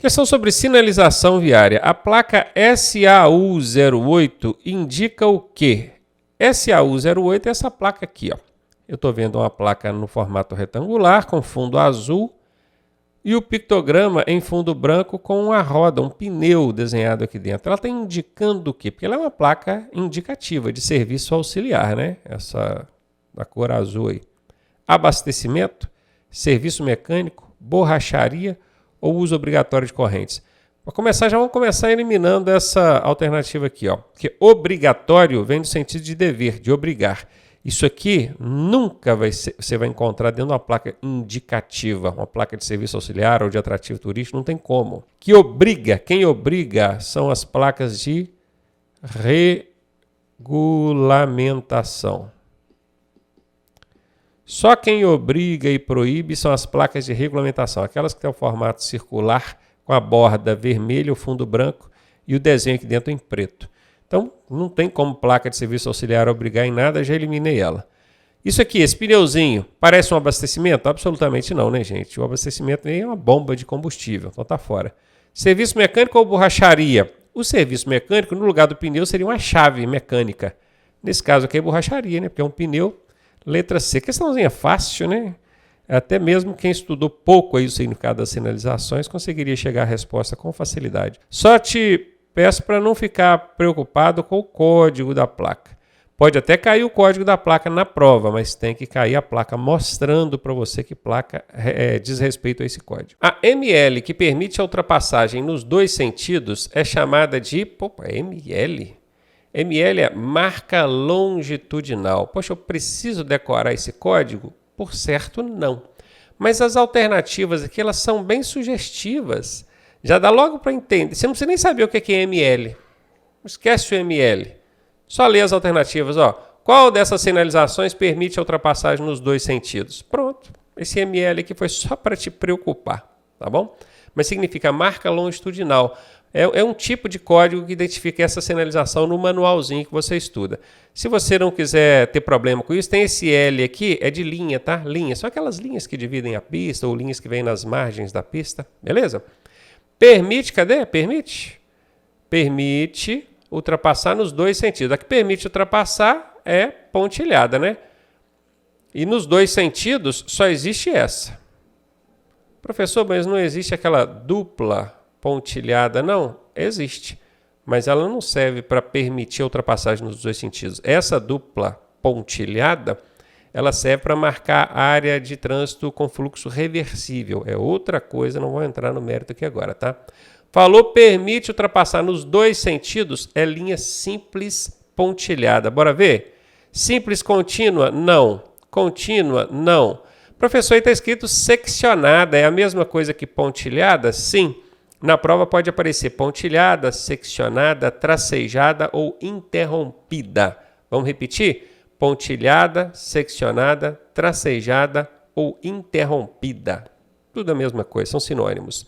Questão sobre sinalização viária. A placa SAU08 indica o quê? SAU08 é essa placa aqui, ó. Eu estou vendo uma placa no formato retangular com fundo azul e o pictograma em fundo branco com uma roda, um pneu desenhado aqui dentro. Ela está indicando o quê? Porque ela é uma placa indicativa de serviço auxiliar, né? Essa da cor azul aí. Abastecimento, serviço mecânico, borracharia ou uso obrigatório de correntes. Para começar, já vamos começar eliminando essa alternativa aqui, ó. Porque obrigatório vem no sentido de dever, de obrigar. Isso aqui nunca você vai encontrar dentro de uma placa indicativa, uma placa de serviço auxiliar ou de atrativo turístico, não tem como. Que obriga, quem obriga são as placas de regulamentação. Só quem obriga e proíbe são as placas de regulamentação, aquelas que têm o formato circular com a borda vermelha, o fundo branco e o desenho aqui dentro em preto. Então, não tem como placa de serviço auxiliar obrigar em nada, já eliminei ela. Isso aqui, esse pneuzinho, parece um abastecimento? Absolutamente não, né, gente? O abastecimento nem é uma bomba de combustível, então tá fora. Serviço mecânico ou borracharia? O serviço mecânico, no lugar do pneu, seria uma chave mecânica. Nesse caso aqui é borracharia, né? Porque é um pneu, letra C. Questãozinha fácil, né? Até mesmo quem estudou pouco aí o significado das sinalizações conseguiria chegar à resposta com facilidade. Só te peço para não ficar preocupado com o código da placa. Pode até cair o código da placa na prova, mas tem que cair a placa mostrando para você que placa diz respeito a esse código. A ML, que permite a ultrapassagem nos dois sentidos, é chamada de... ML? ML é marca longitudinal. Poxa, eu preciso decorar esse código? Por certo, não. Mas as alternativas aqui, elas são bem sugestivas. Já dá logo para entender. Você não precisa nem saber o que é ML. Esquece o ML. Só lê as alternativas. Ó. Qual dessas sinalizações permite a ultrapassagem nos dois sentidos? Pronto. Esse ML aqui foi só para te preocupar, tá bom? Mas significa marca longitudinal. É um tipo de código que identifica essa sinalização no manualzinho que você estuda. Se você não quiser ter problema com isso, tem esse L aqui, é de linha, tá? Linha. São aquelas linhas que dividem a pista ou linhas que vêm nas margens da pista, beleza? Permite, cadê? Permite? Permite ultrapassar nos dois sentidos. A que permite ultrapassar é pontilhada, né? E nos dois sentidos só existe essa. Professor, mas não existe aquela dupla pontilhada? Não, existe. Mas ela não serve para permitir a ultrapassagem nos dois sentidos. Essa dupla pontilhada, ela serve para marcar área de trânsito com fluxo reversível. É outra coisa, não vou entrar no mérito aqui agora, tá? Falou permite ultrapassar nos dois sentidos, é linha simples pontilhada. Bora ver? Simples contínua? Não. Contínua? Não. Professor, aí está escrito seccionada. É a mesma coisa que pontilhada? Sim. Na prova pode aparecer pontilhada, seccionada, tracejada ou interrompida. Vamos repetir? Pontilhada, seccionada, tracejada ou interrompida. Tudo a mesma coisa, são sinônimos.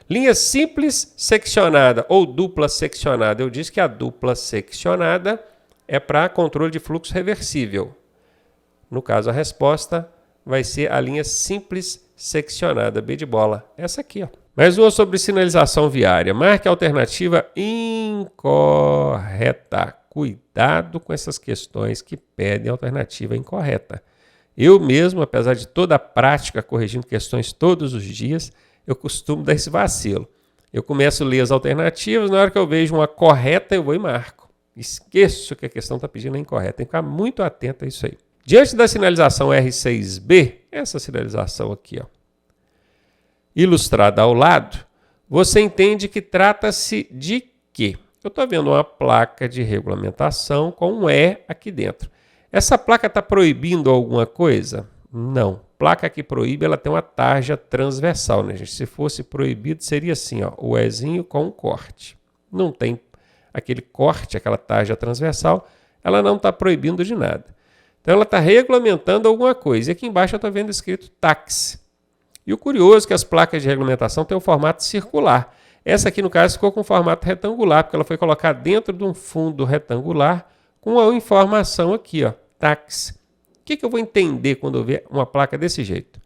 Linha simples seccionada ou dupla seccionada. Eu disse que a dupla seccionada é para controle de fluxo reversível. No caso, a resposta vai ser a linha simples seccionada, B de bola. Essa aqui, ó. Mais uma sobre sinalização viária. Marque a alternativa incorreta. Cuidado com essas questões que pedem alternativa incorreta. Eu mesmo, apesar de toda a prática corrigindo questões todos os dias, eu costumo dar esse vacilo. Eu começo a ler as alternativas, na hora que eu vejo uma correta, eu vou e marco. Esqueço que a questão está pedindo a incorreta. Tem que ficar muito atento a isso aí. Diante da sinalização R6B, essa sinalização aqui, ó, ilustrada ao lado, você entende que trata-se de quê? Eu estou vendo uma placa de regulamentação com um E aqui dentro. Essa placa está proibindo alguma coisa? Não. Placa que proíbe, ela tem uma tarja transversal, né, gente? Se fosse proibido, seria assim, ó, o Ezinho com um corte. Não tem aquele corte, aquela tarja transversal, ela não está proibindo de nada. Então, ela está regulamentando alguma coisa. E aqui embaixo eu estou vendo escrito táxi. E o curioso é que as placas de regulamentação têm um formato circular. Essa aqui, no caso, ficou com formato retangular, porque ela foi colocada dentro de um fundo retangular com a informação aqui, ó, táxi. O que eu vou entender quando eu ver uma placa desse jeito?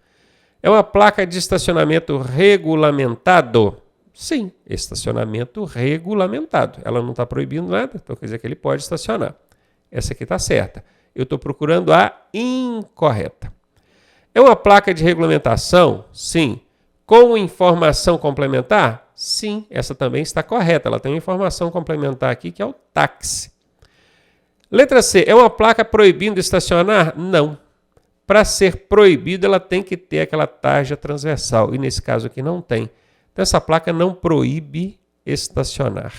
É uma placa de estacionamento regulamentado? Sim, estacionamento regulamentado. Ela não está proibindo nada, então quer dizer que ele pode estacionar. Essa aqui está certa. Eu estou procurando a incorreta. É uma placa de regulamentação? Sim. Com informação complementar? Sim, essa também está correta. Ela tem uma informação complementar aqui que é o táxi. Letra C. É uma placa proibindo estacionar? Não. Para ser proibido, ela tem que ter aquela tarja transversal. E nesse caso aqui não tem. Então essa placa não proíbe estacionar.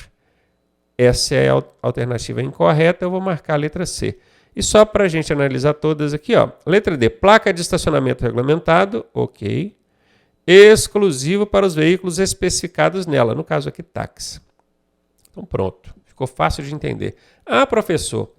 Essa é a alternativa incorreta. Eu vou marcar a letra C. E só para a gente analisar todas aqui, ó. Letra D. Placa de estacionamento regulamentado. Ok. Exclusivo para os veículos especificados nela. No caso aqui, táxi. Então pronto. Ficou fácil de entender. Ah, professor,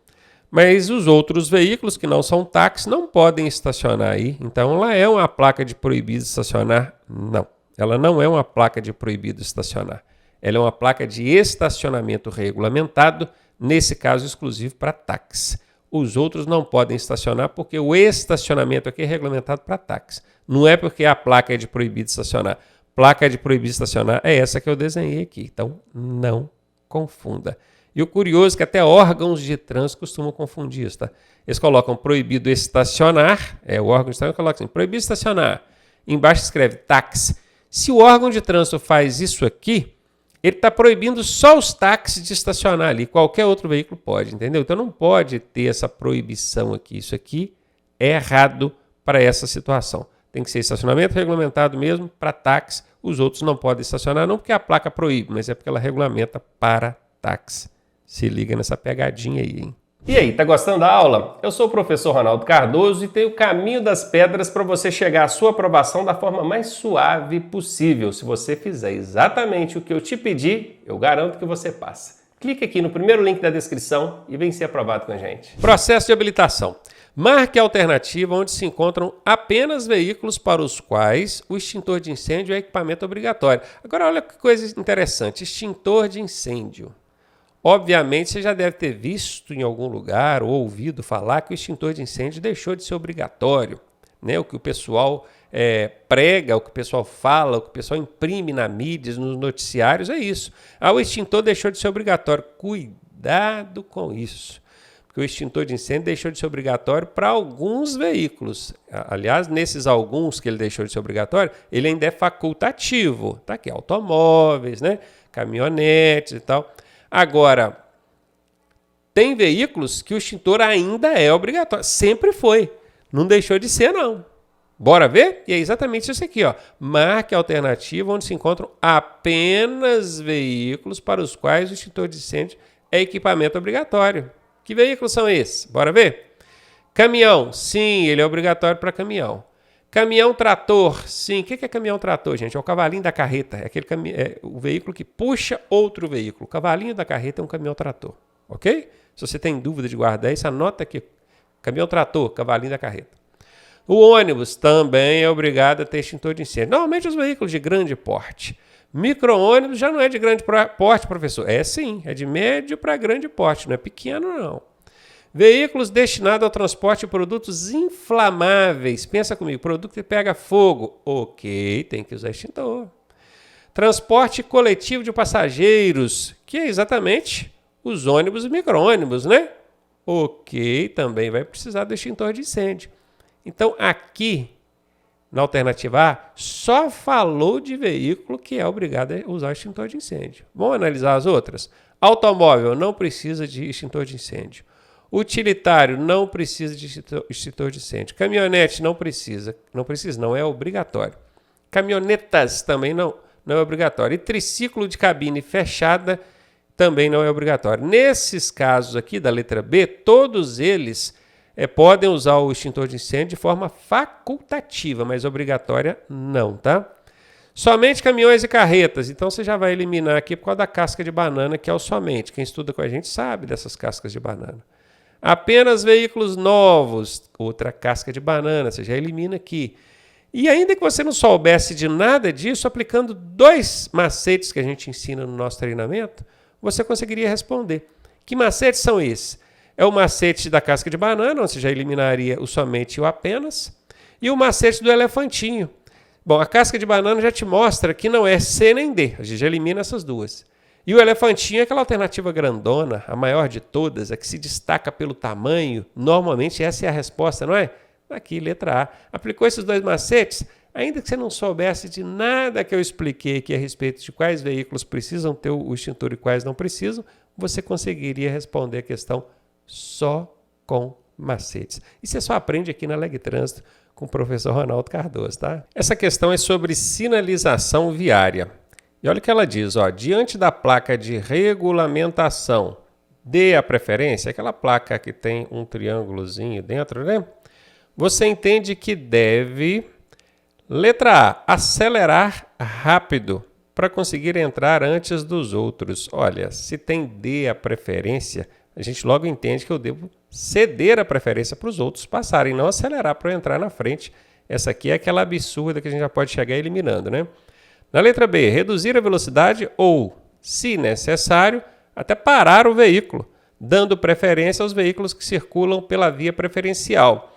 mas os outros veículos que não são táxi não podem estacionar aí. Então ela é uma placa de proibido estacionar? Não. Ela não é uma placa de proibido estacionar. Ela é uma placa de estacionamento regulamentado, nesse caso exclusivo para táxi. Os outros não podem estacionar porque o estacionamento aqui é regulamentado para táxi. Não é porque a placa é de proibido estacionar. Placa de proibido estacionar é essa que eu desenhei aqui. Então, não confunda. E o curioso é que até órgãos de trânsito costumam confundir isso, tá? Eles colocam proibido estacionar, o órgão de trânsito coloca assim, proibido estacionar. Embaixo escreve táxi. Se o órgão de trânsito faz isso aqui, ele está proibindo só os táxis de estacionar ali. Qualquer outro veículo pode, entendeu? Então não pode ter essa proibição aqui. Isso aqui é errado para essa situação. Tem que ser estacionamento regulamentado mesmo para táxi. Os outros não podem estacionar, não porque a placa proíbe, mas é porque ela regulamenta para táxi. Se liga nessa pegadinha aí, hein? E aí, tá gostando da aula? Eu sou o professor Ronaldo Cardoso e tenho o caminho das pedras para você chegar à sua aprovação da forma mais suave possível. Se você fizer exatamente o que eu te pedi, eu garanto que você passa. Clique aqui no primeiro link da descrição e vem ser aprovado com a gente. Processo de habilitação. Marque a alternativa onde se encontram apenas veículos para os quais o extintor de incêndio é equipamento obrigatório. Agora olha que coisa interessante, extintor de incêndio. Obviamente, você já deve ter visto em algum lugar ou ouvido falar que o extintor de incêndio deixou de ser obrigatório. Né? O que o pessoal prega, o que o pessoal fala, o que o pessoal imprime na mídia, nos noticiários, é isso. O extintor deixou de ser obrigatório. Cuidado com isso. Porque o extintor de incêndio deixou de ser obrigatório para alguns veículos. Aliás, nesses alguns que ele deixou de ser obrigatório, ele ainda é facultativo. Tá aqui, automóveis, né? Caminhonetes e tal. Agora, tem veículos que o extintor ainda é obrigatório. Sempre foi. Não deixou de ser, não. Bora ver? E é exatamente isso aqui, ó. Marque a alternativa onde se encontram apenas veículos para os quais o extintor de incêndio é equipamento obrigatório. Que veículos são esses? Bora ver? Caminhão. Sim, ele é obrigatório para caminhão. Caminhão-trator, sim. O que é caminhão-trator, gente? É o cavalinho da carreta. É o veículo que puxa outro veículo. O cavalinho da carreta é um caminhão-trator. Ok? Se você tem dúvida de guardar isso, anota aqui. Caminhão-trator, cavalinho da carreta. O ônibus também é obrigado a ter extintor de incêndio. Normalmente os veículos de grande porte. Micro-ônibus já não é de grande porte, professor. É sim, é de médio para grande porte. Não é pequeno, não. Veículos destinados ao transporte de produtos inflamáveis. Pensa comigo, produto que pega fogo. Ok, tem que usar extintor. Transporte coletivo de passageiros, que é exatamente os ônibus e micro-ônibus, né? Ok, também vai precisar do extintor de incêndio. Então, aqui, na alternativa A, só falou de veículo que é obrigado a usar extintor de incêndio. Vamos analisar as outras? Automóvel não precisa de extintor de incêndio. Utilitário não precisa de extintor de incêndio. Caminhonete não precisa. Não é obrigatório. Caminhonetas também não é obrigatório. E triciclo de cabine fechada também não é obrigatório. Nesses casos aqui da letra B, todos eles podem usar o extintor de incêndio de forma facultativa, mas obrigatória não, tá? Somente caminhões e carretas. Então você já vai eliminar aqui por causa da casca de banana, que é o somente. Quem estuda com a gente sabe dessas cascas de banana. Apenas veículos novos, outra casca de banana, você já elimina aqui. E ainda que você não soubesse de nada disso, aplicando 2 macetes que a gente ensina no nosso treinamento, você conseguiria responder. Que macetes são esses? É o macete da casca de banana, onde você já eliminaria o somente e o apenas, e o macete do elefantinho. Bom, a casca de banana já te mostra que não é C nem D. A gente já elimina essas duas. E o elefantinho é aquela alternativa grandona, a maior de todas, a que se destaca pelo tamanho. Normalmente essa é a resposta, não é? Aqui, letra A. Aplicou esses dois macetes, ainda que você não soubesse de nada que eu expliquei aqui a respeito de quais veículos precisam ter o extintor e quais não precisam, você conseguiria responder a questão só com macetes. E você só aprende aqui na Leg Trânsito com o professor Ronaldo Cardoso, tá? Essa questão é sobre sinalização viária. E olha o que ela diz, ó, diante da placa de regulamentação, dê a preferência, aquela placa que tem um triângulozinho dentro, né? Você entende que deve, letra A, acelerar rápido para conseguir entrar antes dos outros. Olha, se tem D a preferência, a gente logo entende que eu devo ceder a preferência para os outros passarem, não acelerar para eu entrar na frente. Essa aqui é aquela absurda que a gente já pode chegar eliminando, né? Na letra B, reduzir a velocidade ou, se necessário, até parar o veículo, dando preferência aos veículos que circulam pela via preferencial.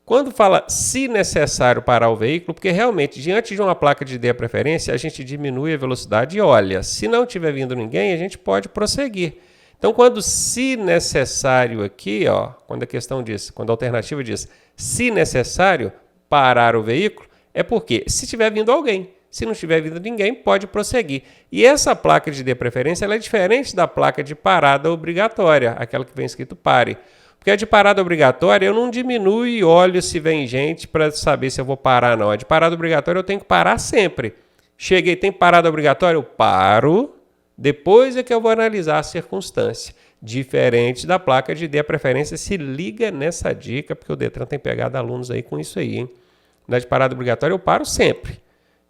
Quando fala se necessário parar o veículo, porque realmente diante de uma placa de dê a preferência, a gente diminui a velocidade e olha, se não tiver vindo ninguém, a gente pode prosseguir. Então, quando se necessário aqui, ó, quando a questão diz, quando a alternativa diz se necessário parar o veículo, é porque se tiver vindo alguém, se não tiver vindo ninguém, pode prosseguir. E essa placa de dê preferência, ela é diferente da placa de parada obrigatória, aquela que vem escrito pare. Porque a de parada obrigatória, eu não diminuo e olho se vem gente para saber se eu vou parar ou não. A de parada obrigatória, eu tenho que parar sempre. Cheguei, tem parada obrigatória? Eu paro, depois é que eu vou analisar a circunstância. Diferente da placa de dê a preferência, se liga nessa dica, porque o Detran tem pegado alunos aí com isso aí, hein? Na de parada obrigatória, eu paro sempre,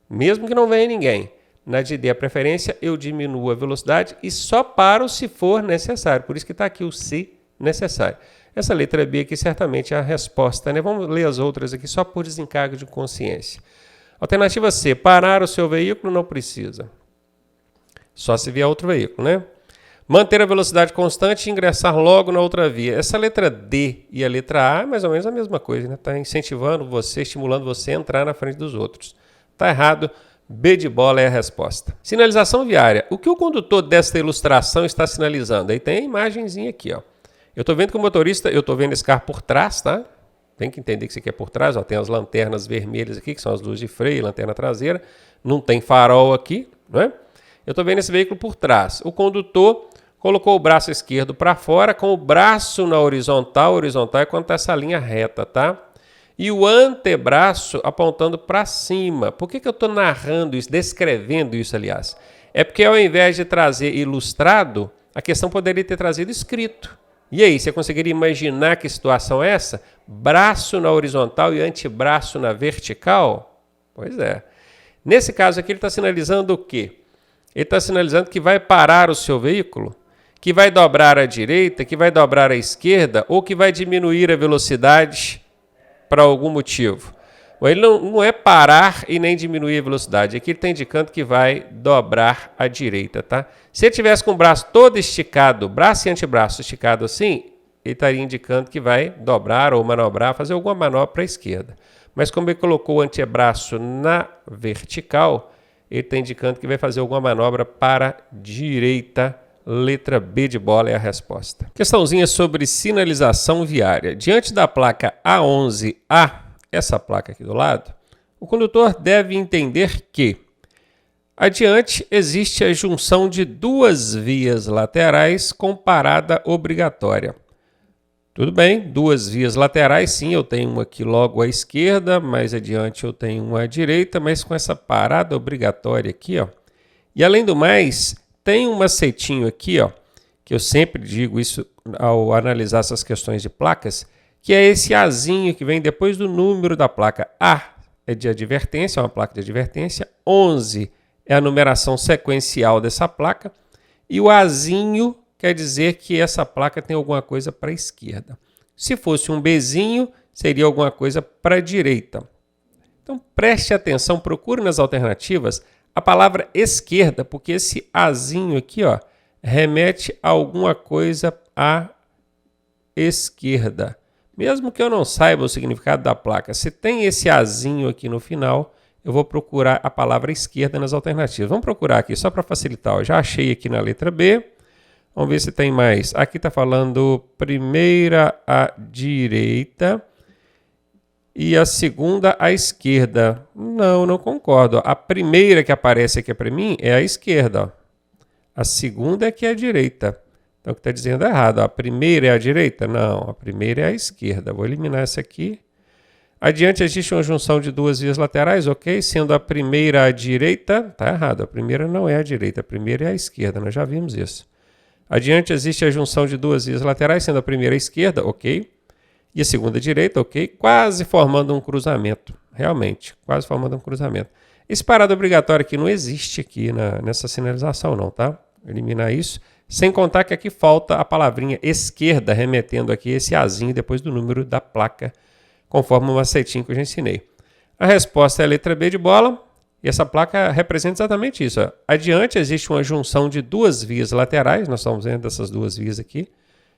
mesmo que não venha ninguém. Na de dê a preferência, eu diminuo a velocidade e só paro se for necessário. Por isso que está aqui o se necessário. Essa letra B aqui certamente é a resposta, né? Vamos ler as outras aqui só por desencargo de consciência. Alternativa C, parar o seu veículo não precisa. Só se vier outro veículo, né? Manter a velocidade constante e ingressar logo na outra via. Essa letra D e a letra A é mais ou menos a mesma coisa, né? Está incentivando você, estimulando você a entrar na frente dos outros. Está errado. B de bola é a resposta. Sinalização viária. O que o condutor desta ilustração está sinalizando? Aí tem a imagenzinha aqui, ó. Eu estou vendo que o motorista, eu estou vendo esse carro por trás, tá? Tem que entender que isso aqui é por trás, ó. Tem as lanternas vermelhas aqui, que são as luzes de freio, lanterna traseira. Não tem farol aqui, não é? Eu estou vendo esse veículo por trás. O condutor colocou o braço esquerdo para fora, com o braço na horizontal. Horizontal é quando está essa linha reta, tá? E o antebraço apontando para cima. Por que eu estou narrando isso, descrevendo isso, aliás? É porque ao invés de trazer ilustrado, a questão poderia ter trazido escrito. E aí, você conseguiria imaginar que situação é essa? Braço na horizontal e antebraço na vertical? Pois é. Nesse caso aqui, ele está sinalizando o quê? Ele está sinalizando que vai parar o seu veículo, que vai dobrar à direita, que vai dobrar à esquerda ou que vai diminuir a velocidade para algum motivo. Bom, ele não é parar e nem diminuir a velocidade. Aqui ele está indicando que vai dobrar à direita, tá? Se ele tivesse com o braço todo esticado, braço e antebraço esticado assim, ele estaria indicando que vai dobrar ou manobrar, fazer alguma manobra para a esquerda. Mas como ele colocou o antebraço na vertical, ele está indicando que vai fazer alguma manobra para a direita. Letra B de bola é a resposta. Questãozinha sobre sinalização viária. Diante da placa A11A, essa placa aqui do lado, o condutor deve entender que adiante existe a junção de duas vias laterais com parada obrigatória. Tudo bem, duas vias laterais, sim, eu tenho uma aqui logo à esquerda, mais adiante eu tenho uma à direita, mas com essa parada obrigatória aqui, ó. E além do mais, tem um macetinho aqui, ó, que eu sempre digo isso ao analisar essas questões de placas, que é esse Azinho que vem depois do número da placa. A é de advertência, é uma placa de advertência. 11 é a numeração sequencial dessa placa. E o Azinho quer dizer que essa placa tem alguma coisa para a esquerda. Se fosse um Bzinho, seria alguma coisa para a direita. Então preste atenção, procure nas alternativas a palavra esquerda, porque esse Azinho aqui, ó, remete a alguma coisa à esquerda. Mesmo que eu não saiba o significado da placa, se tem esse Azinho aqui no final, eu vou procurar a palavra esquerda nas alternativas. Vamos procurar aqui, só para facilitar. Eu já achei aqui na letra B. Vamos ver se tem mais. Aqui está falando primeira à direita e a segunda à esquerda. Não, não concordo. A primeira que aparece aqui para mim é a esquerda. A segunda é que é a direita. Então, o que está dizendo é errado. A primeira é a direita? Não, a primeira é a esquerda. Vou eliminar essa aqui. Adiante existe uma junção de duas vias laterais, ok? Sendo a primeira a direita, está errado. A primeira não é a direita, a primeira é a esquerda. Nós já vimos isso. Adiante existe a junção de duas vias laterais, sendo a primeira a esquerda, ok? E a segunda a direita, ok? Quase formando um cruzamento. Realmente, quase formando um cruzamento. Esse parado obrigatório aqui não existe aqui nessa sinalização, não, tá? Eliminar isso. Sem contar que aqui falta a palavrinha esquerda, remetendo aqui esse azinho depois do número da placa, conforme o macetinho que eu já ensinei. A resposta é a letra B de bola. E essa placa representa exatamente isso. Ó. Adiante existe uma junção de duas vias laterais, nós estamos vendo essas duas vias aqui,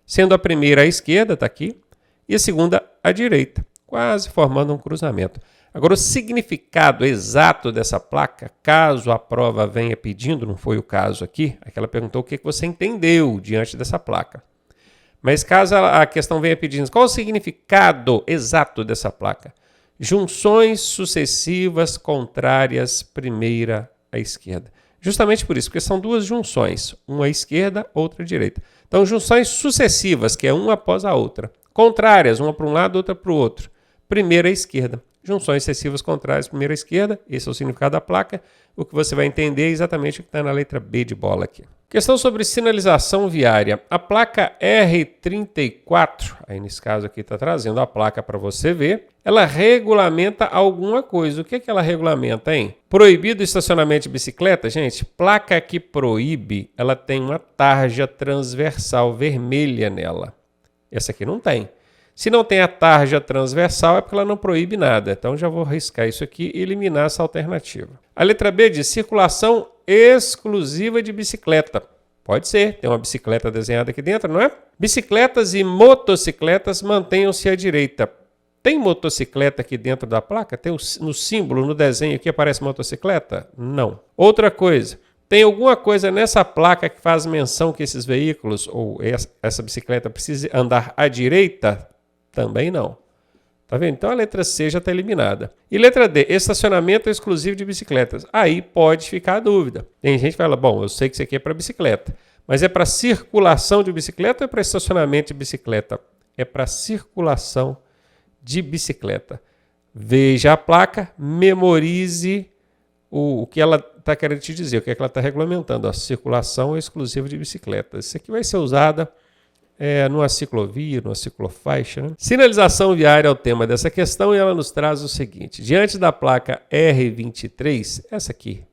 sendo a primeira à esquerda, está aqui, e a segunda à direita, quase formando um cruzamento. Agora, o significado exato dessa placa, caso a prova venha pedindo, não foi o caso aqui, aqui ela perguntou o que você entendeu diante dessa placa. Mas caso a questão venha pedindo, qual o significado exato dessa placa? Junções sucessivas contrárias, primeira à esquerda. Justamente por isso, porque são duas junções, uma à esquerda, outra à direita. Então, junções sucessivas, que é uma após a outra. Contrárias, uma para um lado, outra para o outro. Primeira à esquerda. Junções sucessivas contrárias, primeira à esquerda. Esse é o significado da placa. O que você vai entender é exatamente o que está na letra B de bola aqui. Questão sobre sinalização viária. A placa R34, aí nesse caso aqui está trazendo a placa para você ver, ela regulamenta alguma coisa. O que ela regulamenta, hein? Proibido estacionamento de bicicleta? Gente, placa que proíbe, ela tem uma tarja transversal vermelha nela. Essa aqui não tem. Se não tem a tarja transversal, é porque ela não proíbe nada. Então, já vou riscar isso aqui e eliminar essa alternativa. A letra B diz circulação exclusiva de bicicleta. Pode ser, tem uma bicicleta desenhada aqui dentro, não é? Bicicletas e motocicletas mantenham-se à direita. Tem motocicleta aqui dentro da placa? Tem no símbolo, no desenho aqui aparece motocicleta? Não. Outra coisa, tem alguma coisa nessa placa que faz menção que esses veículos ou essa bicicleta precise andar à direita? Também não. Tá vendo? Então a letra C já está eliminada. E letra D, estacionamento exclusivo de bicicletas. Aí pode ficar a dúvida. Tem gente que fala, bom, eu sei que isso aqui é para bicicleta, mas é para circulação de bicicleta ou é para estacionamento de bicicleta? É para circulação de bicicleta. Veja a placa, memorize o que ela está querendo te dizer, o que é que ela está regulamentando. A circulação exclusiva de bicicletas. Isso aqui vai ser usada numa ciclovia, numa ciclofaixa. Né? Sinalização viária é o tema dessa questão e ela nos traz o seguinte. Diante da placa R23, essa aqui,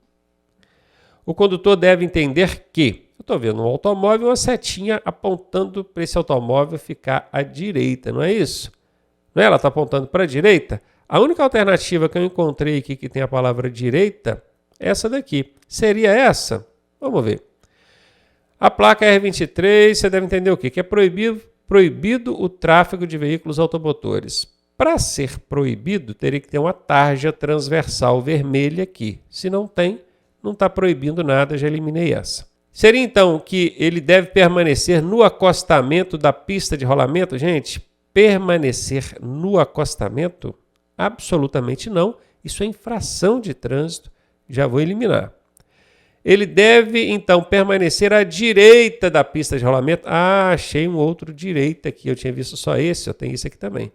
o condutor deve entender que, eu estou vendo um automóvel, uma setinha apontando para esse automóvel ficar à direita, não é isso? Não é? Ela está apontando para a direita? A única alternativa que eu encontrei aqui que tem a palavra direita é essa daqui. Seria essa? Vamos ver. A placa R23, você deve entender o quê? Que é proibido o tráfego de veículos automotores. Para ser proibido, teria que ter uma tarja transversal vermelha aqui. Se não tem, não está proibindo nada, já eliminei essa. Seria então que ele deve permanecer no acostamento da pista de rolamento? Gente, permanecer no acostamento? Absolutamente não. Isso é infração de trânsito, já vou eliminar. Ele deve, então, permanecer à direita da pista de rolamento. Ah, achei um outro direita aqui. Eu tinha visto só esse, eu tenho esse aqui também.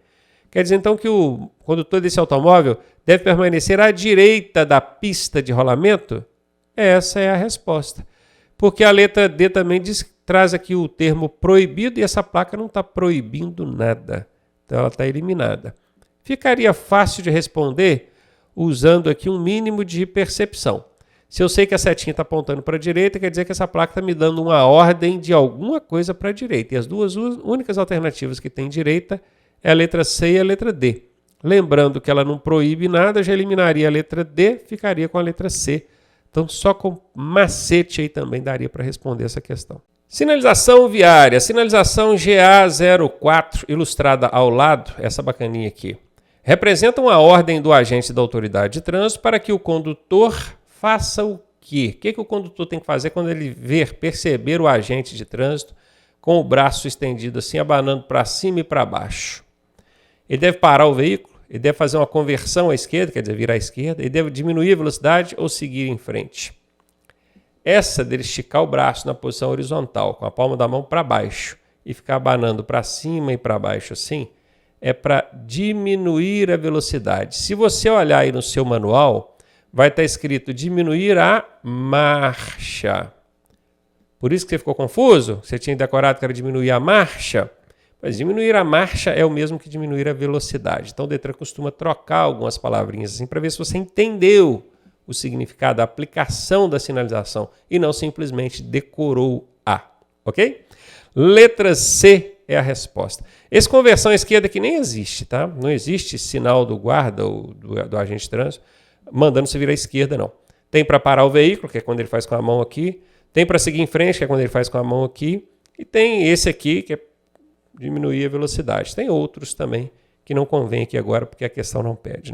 Quer dizer, então, que o condutor desse automóvel deve permanecer à direita da pista de rolamento? Essa é a resposta. Porque a letra D também traz aqui o termo proibido e essa placa não está proibindo nada. Então, ela está eliminada. Ficaria fácil de responder usando aqui um mínimo de percepção. Se eu sei que a setinha está apontando para a direita, quer dizer que essa placa está me dando uma ordem de alguma coisa para a direita. E as duas únicas alternativas que tem direita é a letra C e a letra D. Lembrando que ela não proíbe nada, já eliminaria a letra D, ficaria com a letra C. Então, só com macete aí também daria para responder essa questão. Sinalização viária. Sinalização GA04, ilustrada ao lado, essa bacaninha aqui. representam a ordem do agente da autoridade de trânsito para que o condutor faça o quê? O que o condutor tem que fazer quando ele perceber o agente de trânsito com o braço estendido assim, abanando para cima e para baixo? Ele deve parar o veículo, ele deve fazer uma conversão à esquerda, quer dizer, virar à esquerda, ele deve diminuir a velocidade ou seguir em frente. Essa dele esticar o braço na posição horizontal, com a palma da mão para baixo e ficar abanando para cima e para baixo assim, é para diminuir a velocidade. Se você olhar aí no seu manual, vai estar escrito diminuir a marcha. Por isso que você ficou confuso? Você tinha decorado que era diminuir a marcha? Mas diminuir a marcha é o mesmo que diminuir a velocidade. Então o Detran costuma trocar algumas palavrinhas assim para ver se você entendeu o significado, a aplicação da sinalização e não simplesmente decorou a, ok? Letra C é a resposta. Esse conversão à esquerda aqui nem existe, tá? Não existe sinal do guarda ou do agente de trânsito mandando você virar à esquerda, não. Tem para parar o veículo, que é quando ele faz com a mão aqui. Tem para seguir em frente, que é quando ele faz com a mão aqui. E tem esse aqui, que é diminuir a velocidade. Tem outros também que não convém aqui agora, porque a questão não pede, né?